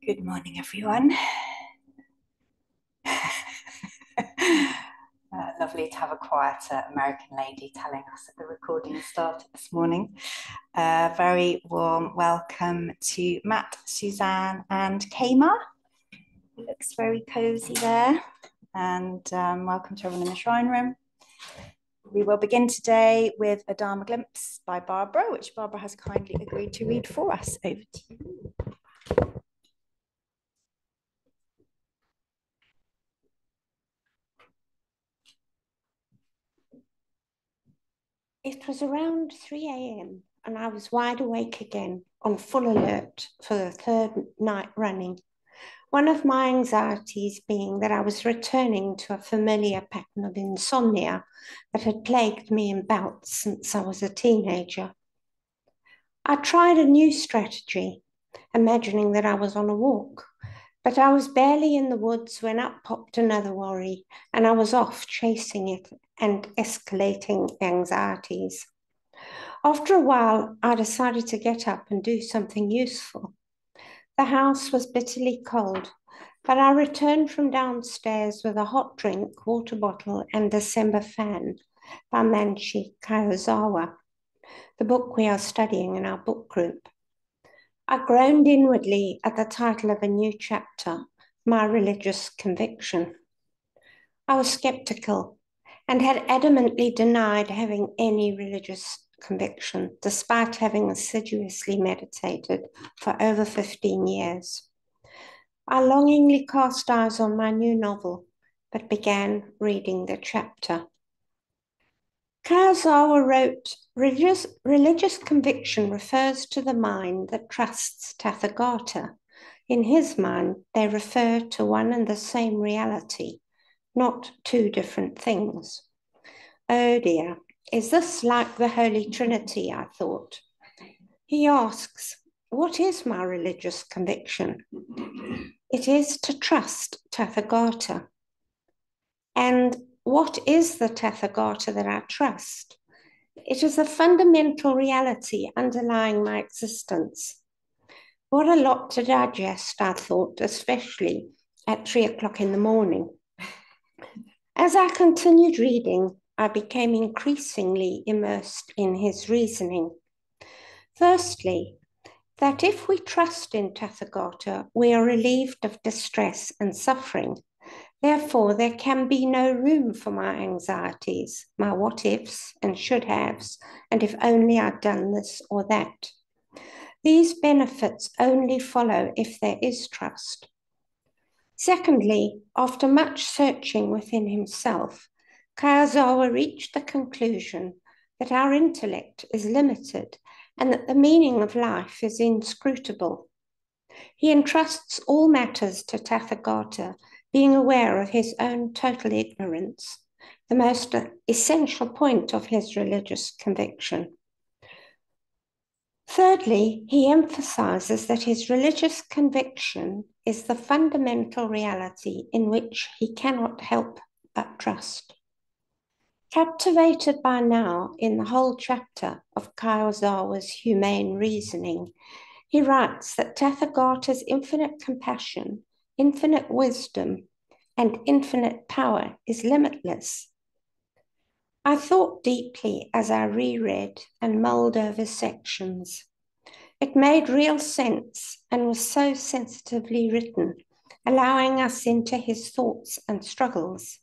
Good morning, everyone. Lovely to have a quieter American lady telling us that the recording started this morning. Very warm welcome to Matt, Suzanne, and Kama. It looks very cozy there. And welcome to everyone in the shrine room. We will begin today with a Dharma glimpse by Barbara, which Barbara has kindly agreed to read for us. Over to you. It was around 3 a.m. and I was wide awake again, on full alert for the third night running. One of my anxieties being that I was returning to a familiar pattern of insomnia that had plagued me in bouts since I was a teenager. I tried a new strategy, imagining that I was on a walk, but I was barely in the woods when up popped another worry, and I was off chasing it and escalating anxieties. After a while, I decided to get up and do something useful. The house was bitterly cold, but I returned from downstairs with a hot drink, water bottle, and December fan by Manshi Kayozawa, the book we are studying in our book group. I groaned inwardly at the title of a new chapter, My Religious Conviction. I was skeptical and had adamantly denied having any religious conviction, despite having assiduously meditated for over 15 years. I longingly cast eyes on my new novel, but began reading the chapter. Kayazawa wrote, religious conviction refers to the mind that trusts Tathagata. In his mind, they refer to one and the same reality, not two different things. Oh dear, is this like the Holy Trinity, I thought. He asks, what is my religious conviction? It is to trust Tathagata. And what is the Tathagata that I trust? It is a fundamental reality underlying my existence. What a lot to digest, I thought, especially at 3 o'clock in the morning. As I continued reading, I became increasingly immersed in his reasoning. Firstly, that if we trust in Tathagata, we are relieved of distress and suffering. Therefore, there can be no room for my anxieties, my what-ifs and should-haves, and if only I'd done this or that. These benefits only follow if there is trust. Secondly, after much searching within himself, Kayazawa reached the conclusion that our intellect is limited and that the meaning of life is inscrutable. He entrusts all matters to Tathagata, being aware of his own total ignorance, the most essential point of his religious conviction. Thirdly, he emphasizes that his religious conviction is the fundamental reality in which he cannot help but trust. Captivated by now in the whole chapter of Kayazawa's humane reasoning, he writes that Tathagata's infinite compassion, infinite wisdom, and infinite power is limitless. I thought deeply as I reread and mulled over sections. It made real sense and was so sensitively written, allowing us into his thoughts and struggles.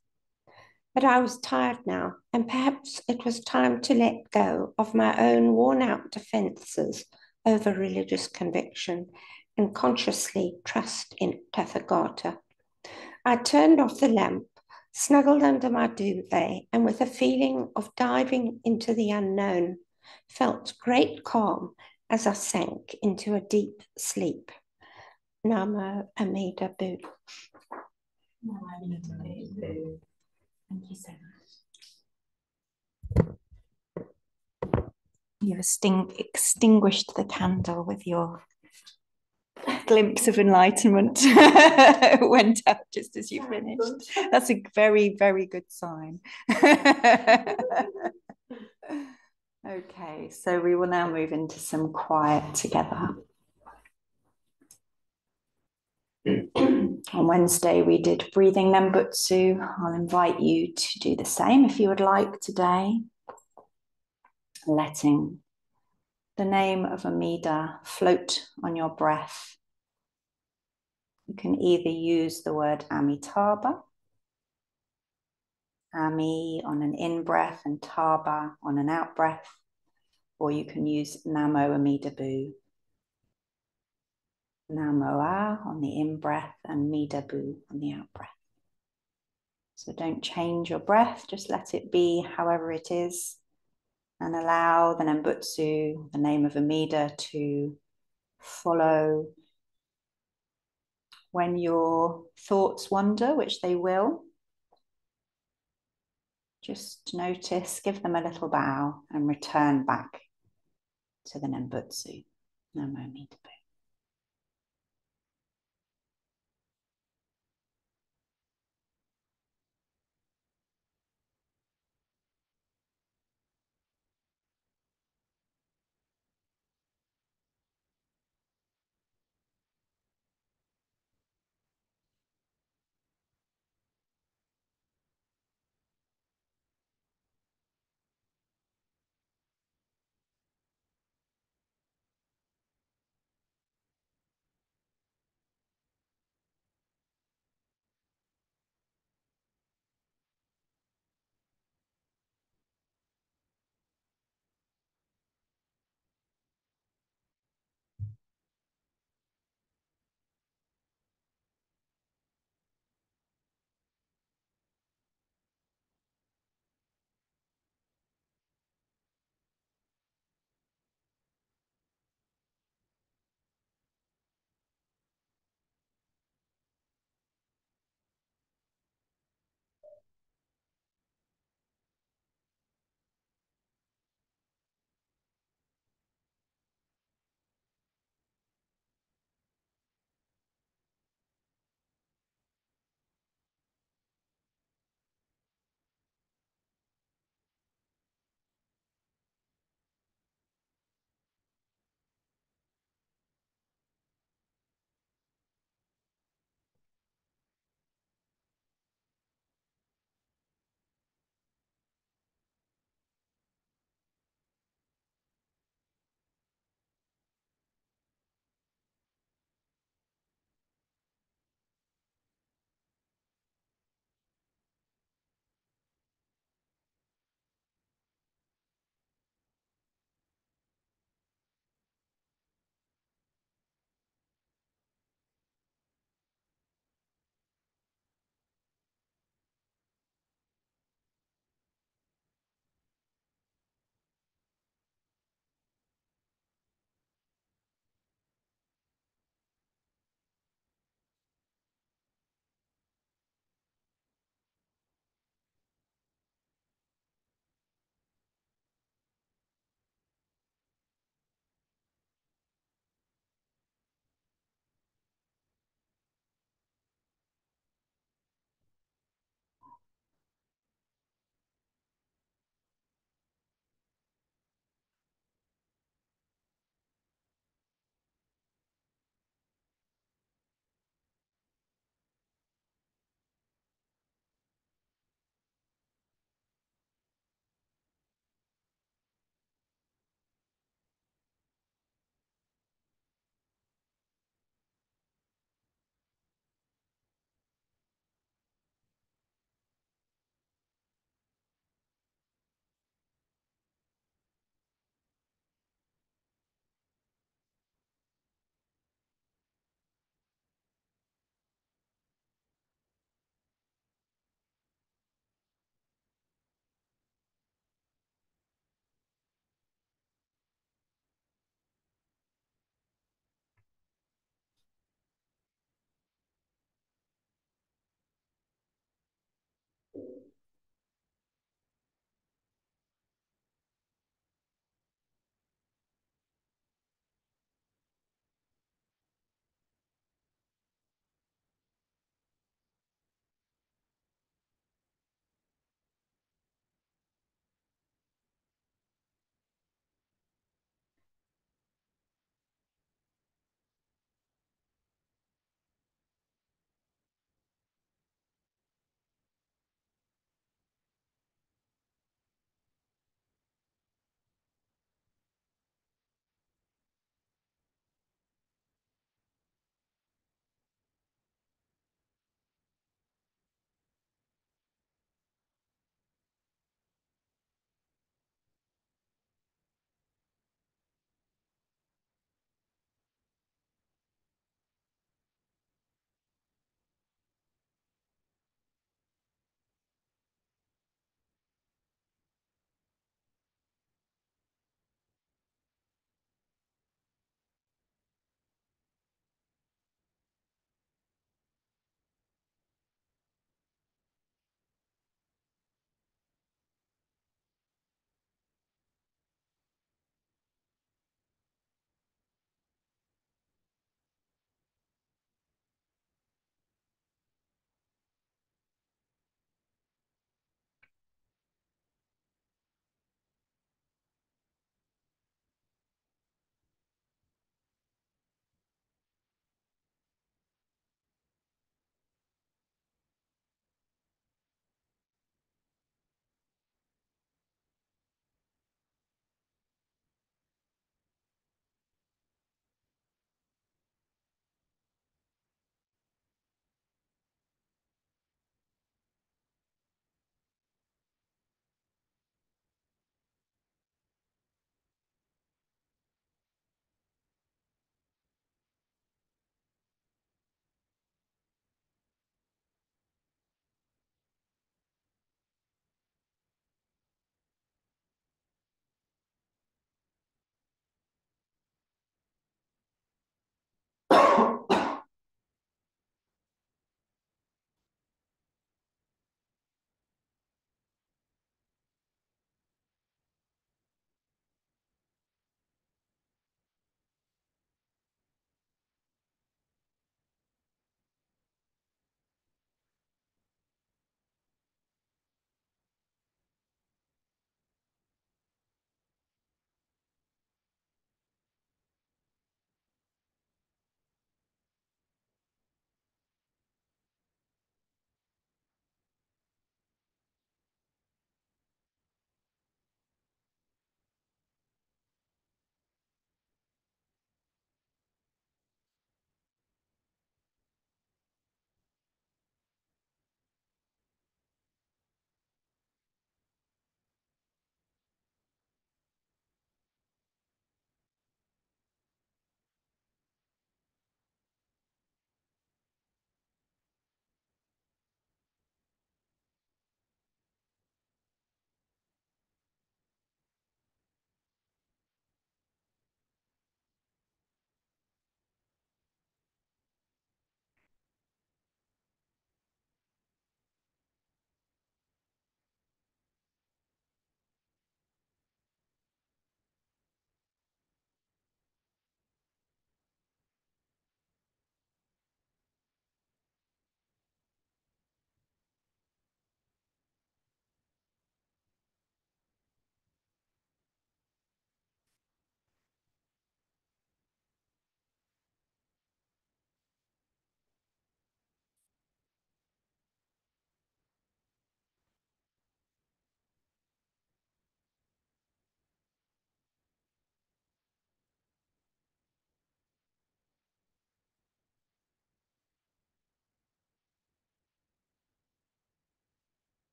But I was tired now, and perhaps it was time to let go of my own worn-out defenses over religious conviction and consciously trust in Tathagata. I turned off the lamp, snuggled under my duvet, and with a feeling of diving into the unknown, felt great calm as I sank into a deep sleep. Namo Amida Bu. Namo Amida Bu. Thank you so much. You've extinguished the candle with your glimpse of enlightenment. It went out just as you finished. That's a very, very good sign. Okay, so we will now move into some quiet together. On Wednesday, we did breathing Nembutsu. I'll invite you to do the same if you would like today. Letting the name of Amida float on your breath. You can either use the word Amitabha, Ami on an in-breath and Taba on an out-breath, or you can use Namo Amida Bu, Namoa on the in-breath and Mida Bu on the out-breath. So don't change your breath, just let it be however it is, and allow the Nembutsu, the name of Amida, to follow. When your thoughts wander, which they will, just notice, give them a little bow and return back to the Nembutsu. Namo Amida Bu.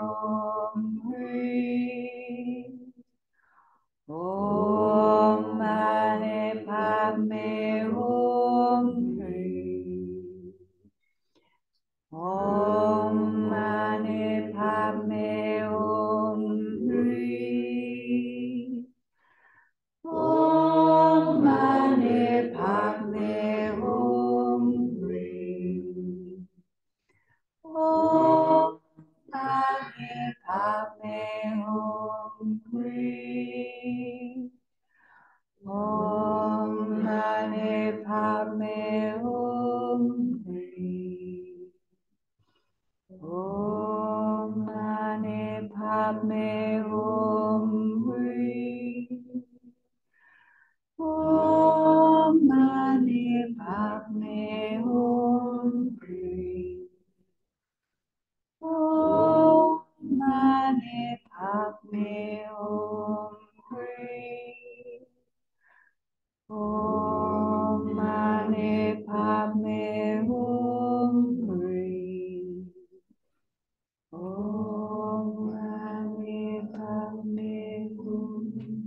Om Hri. Om Mani Padme Hum Hri. Om Mani Padme Hum Hri. Om Mani Padme Hum Hri. Om Mani Padme Hum Hri. Om Mani Padme Hum Hri. Om Mani Padme Hum Hri. Om Mani Padme Hum Hri. Om Mani Padme Hum Hri. Om Mani Padme Hum Hri. Om Mani Padme Hum Hri.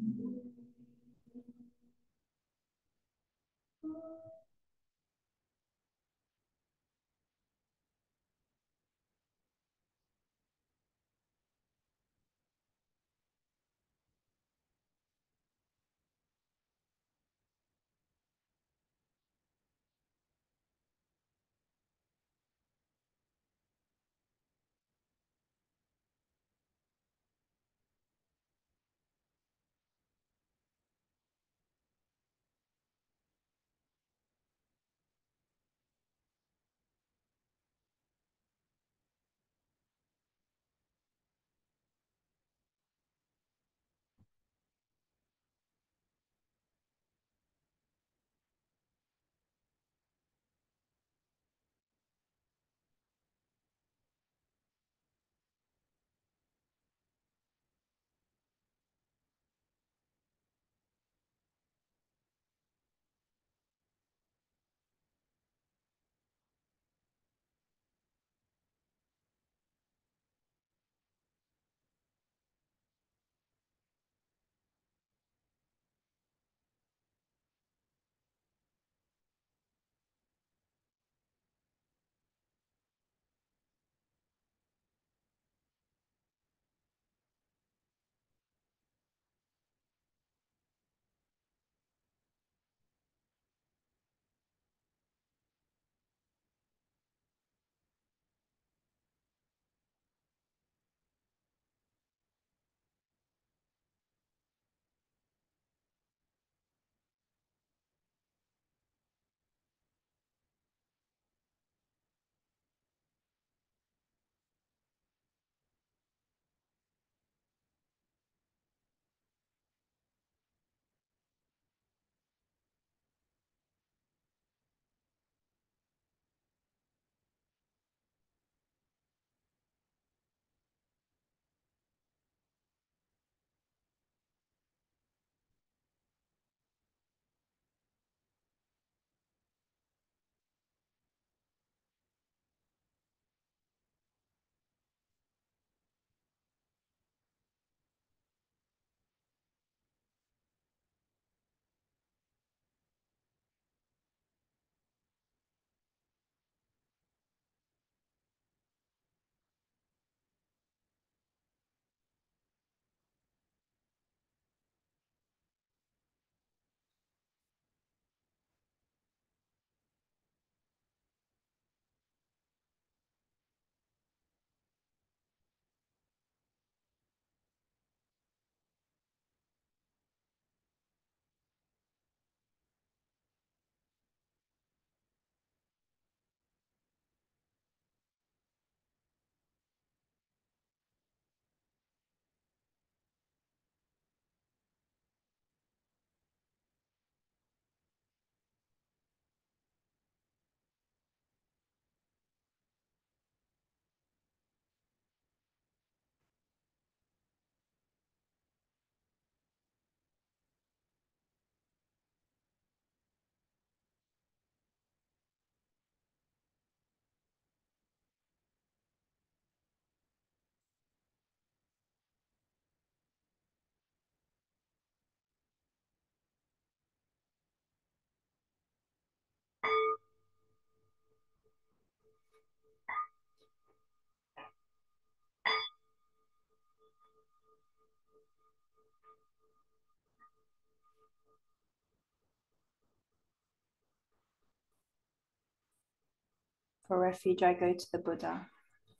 For refuge, I go to the Buddha.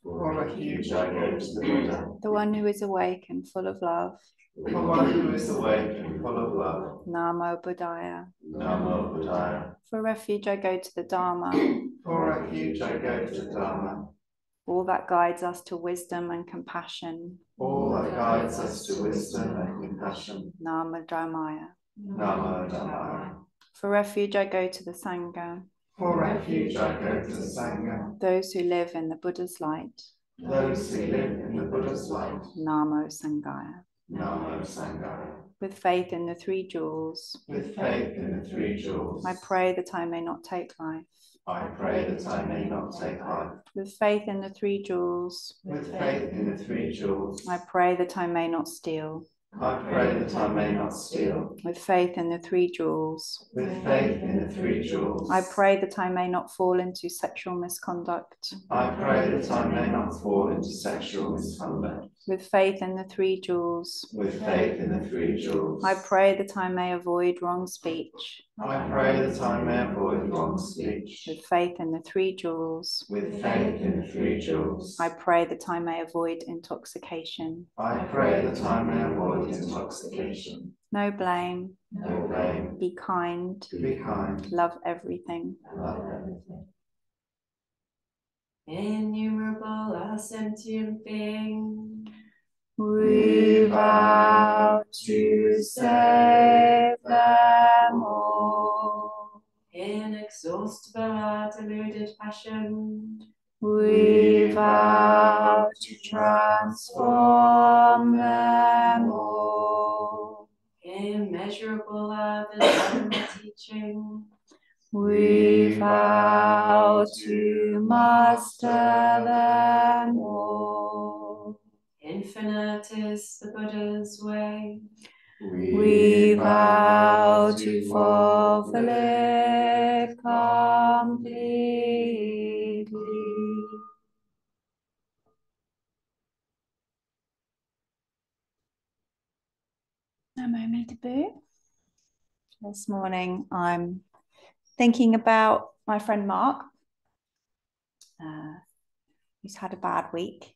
For refuge, I go to the Buddha. The one who is awake and full of love. The one who is awake and full of love. Namo Buddhaya. Namo Buddhaya. For refuge, I go to the Dharma. For refuge, I go to Dharma. All that guides us to wisdom and compassion. All that guides us to wisdom and compassion. Namo Dhammaya. Namo Dhammaya. For refuge, I go to the Sangha. For refuge, I go to the Sangha. Those who live in the Buddha's light. Those who live in the Buddha's light. Namo Sanghaya. Namo Sanghaya. With faith in the three jewels. With faith in the three jewels. I pray that I may not take life. I pray that I may not take life. With faith in the three jewels. With faith in the three jewels. I pray that I may not steal. I pray that I may not steal. With faith in the three jewels. With faith in the three jewels. I pray that I may not fall into sexual misconduct. I pray that I may not fall into sexual misconduct. With faith in the three jewels. With faith in the three jewels. I pray that I may avoid wrong speech. I pray that I may avoid wrong speech. With faith in the three jewels. With faith in the three jewels. I pray that I may avoid intoxication. I pray that I may avoid intoxication. No blame. No blame. Be kind. Be kind. Love everything. Love everything. Innumerable are sentient beings. We vow to save them all. Inexhaustible are deluded passion. We vow to transform them all. Immeasurable are the Dharma teaching. We vow to master them all. Infinite is the Buddha's way. We vow to fulfill it completely. Namo Amida Bu. This morning I'm thinking about my friend Mark, who's had a bad week.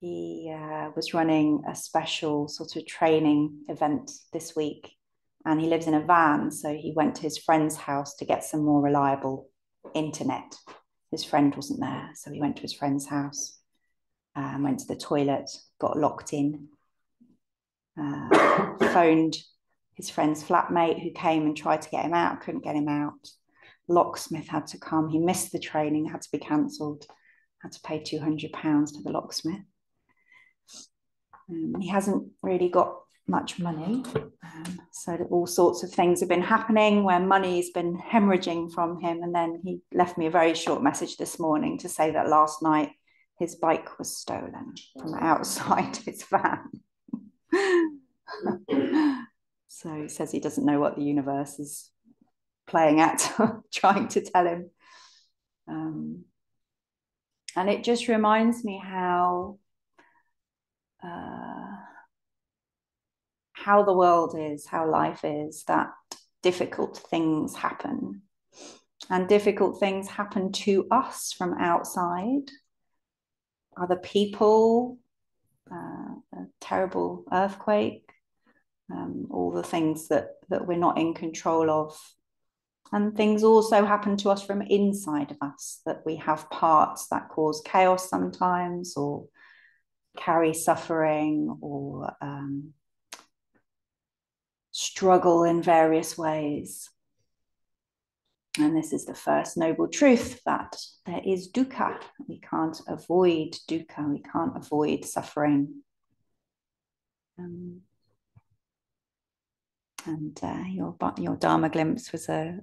He was running a special sort of training event this week, and he lives in a van, so he went to his friend's house to get some more reliable internet. His friend wasn't there, so he went to his friend's house, went to the toilet, got locked in, phoned his friend's flatmate who came and tried to get him out, couldn't get him out. Locksmith had to come. He missed the training, had to be cancelled, had to pay £200 to the locksmith. He hasn't really got much money, so all sorts of things have been happening where money's been hemorrhaging from him. And then he left me a very short message this morning to say that last night his bike was stolen from outside his van. So he says he doesn't know what the universe is playing at, trying to tell him. And it just reminds me how the world is, how life is, that difficult things happen. And difficult things happen to us from outside. Other people, a terrible earthquake, all the things that we're not in control of. And things also happen to us from inside of us, that we have parts that cause chaos sometimes, or carry suffering, or struggle in various ways. And this is the first noble truth, that there is dukkha. We can't avoid dukkha. We can't avoid suffering. Your Dharma glimpse was a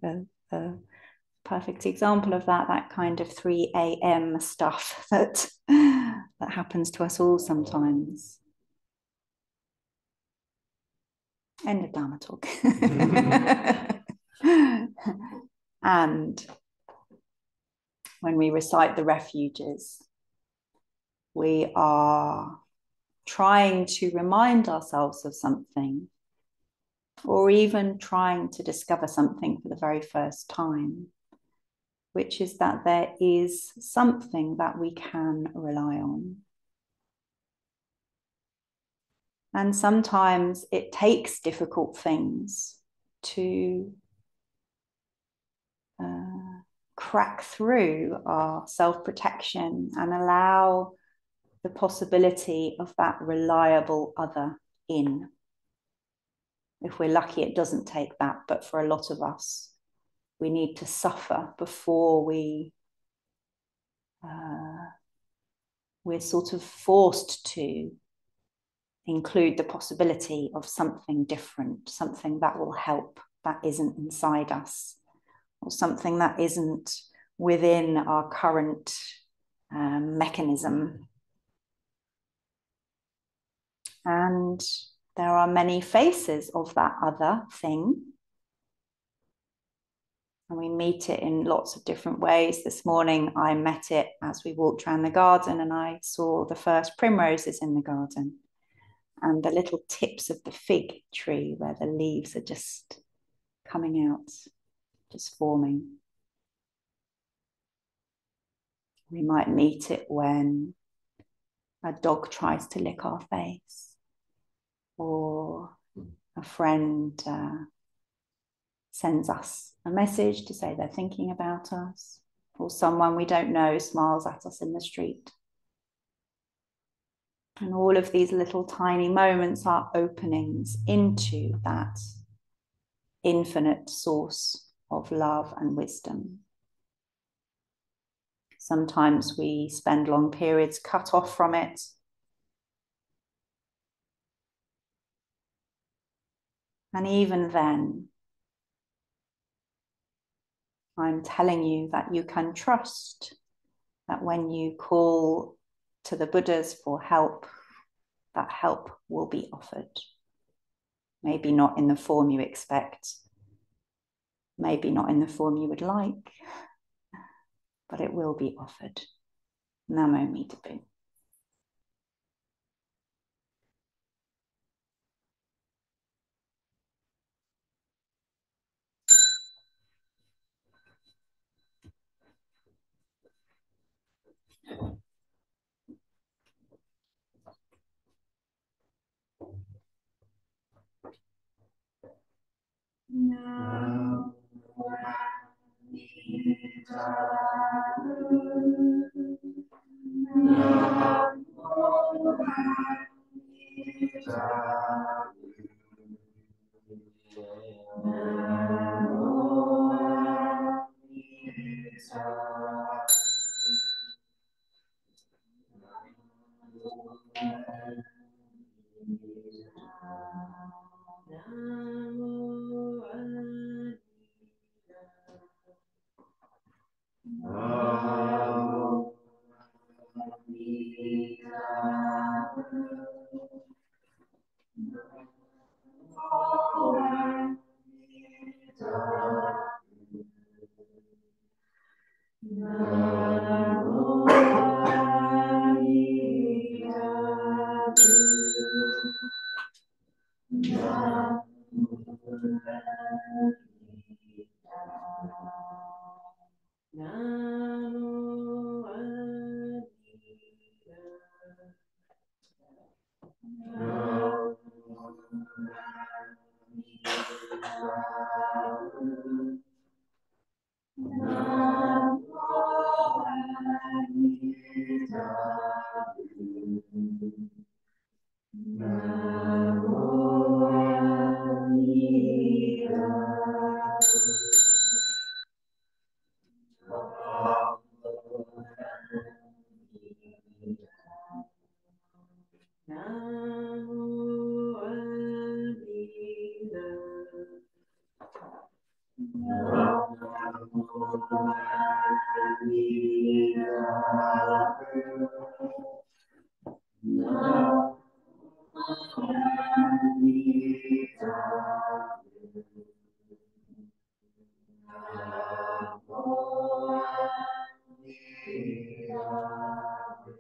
perfect example of that kind of 3 a.m. stuff that happens to us all sometimes. End of Dharma talk. And when we recite the refuges, we are trying to remind ourselves of something, or even trying to discover something for the very first time. which is that there is something that we can rely on. And sometimes it takes difficult things to crack through our self-protection and allow the possibility of that reliable other in. If we're lucky, it doesn't take that, but for a lot of us, we need to suffer before we're sort of forced to include the possibility of something different, something that will help, that isn't inside us, or something that isn't within our current mechanism. And there are many faces of that other thing. And we meet it in lots of different ways. This morning, I met it as we walked around the garden, and I saw the first primroses in the garden and the little tips of the fig tree where the leaves are just coming out, just forming. We might meet it when a dog tries to lick our face, or a friend sends us a message to say they're thinking about us, or someone we don't know smiles at us in the street. And all of these little tiny moments are openings into that infinite source of love and wisdom. Sometimes we spend long periods cut off from it. And even then, I'm telling you that you can trust that when you call to the Buddhas for help, that help will be offered. Maybe not in the form you expect, maybe not in the form you would like, but it will be offered. Namo Amida Bu. Namo Amida Bu. Namo Amida Bu. Namo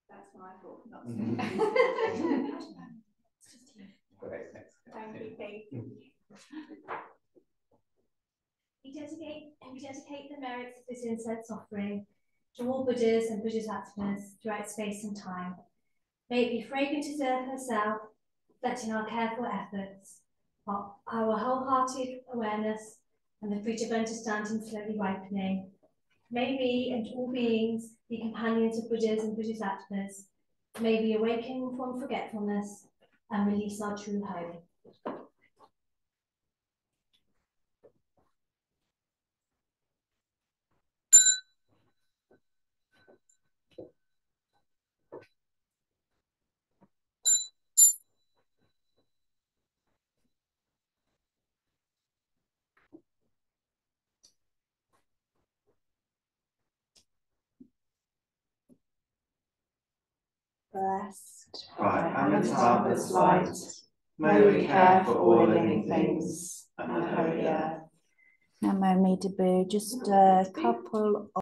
That's my fault, not Great, thanks. Thank you, Kate. We dedicate the merits of this incense offering to all Buddhas and Bodhisattvas throughout space and time. May it be fragrant as earth herself, reflecting our careful efforts, our wholehearted awareness, and the fruit of understanding slowly ripening. May we and all beings be companions of Buddhas and Bodhisattvas. May we awaken from forgetfulness and release our true home. Blessed By Amitabha's light, may we care for all living things and the holy earth. Namo Amida Bu, just a couple